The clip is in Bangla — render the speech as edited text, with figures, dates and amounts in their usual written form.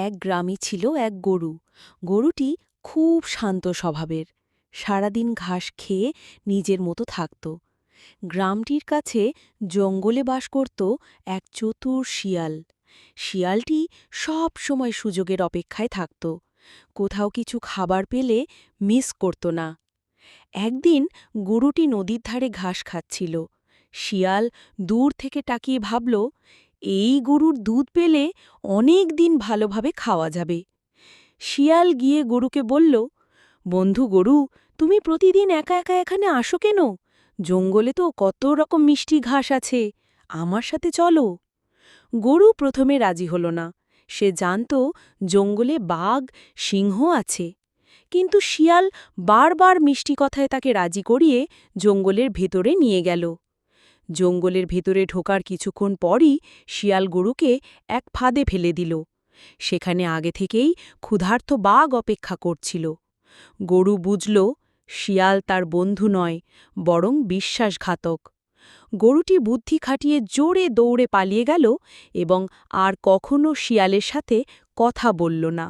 এক গ্রামে ছিল এক গরু। গরুটি খুব শান্ত স্বভাবের, সারাদিন ঘাস খেয়ে নিজের মতো থাকত। গ্রামটির কাছে জঙ্গলে বাস করত এক চতুর শিয়াল। শিয়ালটি সব সময় সুযোগের অপেক্ষায় থাকত, কোথাও কিছু খাবার পেলে মিস করত না। একদিন গরুটি নদীর ধারে ঘাস খাচ্ছিল। শিয়াল দূর থেকে তাকিয়ে ভাবল, এই গরুর দুধ পেলে অনেক দিন ভালোভাবে খাওয়া যাবে। শিয়াল গিয়ে গরুকে বলল, বন্ধু গরু, তুমি প্রতিদিন একা একা এখানে আসো কেন? জঙ্গলে তো কত রকম মিষ্টি ঘাস আছে, আমার সাথে চলো। গরু প্রথমে রাজি হল না, সে জানত জঙ্গলে বাঘ, সিংহ আছে। কিন্তু শিয়াল বারবার মিষ্টি কথায় তাকে রাজি করিয়ে জঙ্গলের ভেতরে নিয়ে গেল। জঙ্গলের ভেতরে ঢোকার কিছুক্ষণ পরই শিয়াল গরুকে এক ফাঁদে ফেলে দিল। সেখানে আগে থেকেই ক্ষুধার্ত বাঘ অপেক্ষা করছিল। গরু বুঝল, শিয়াল তার বন্ধু নয়, বরং বিশ্বাসঘাতক। গরুটি বুদ্ধি খাটিয়ে জোরে দৌড়ে পালিয়ে গেল এবং আর কখনো শিয়ালের সাথে কথা বলল না।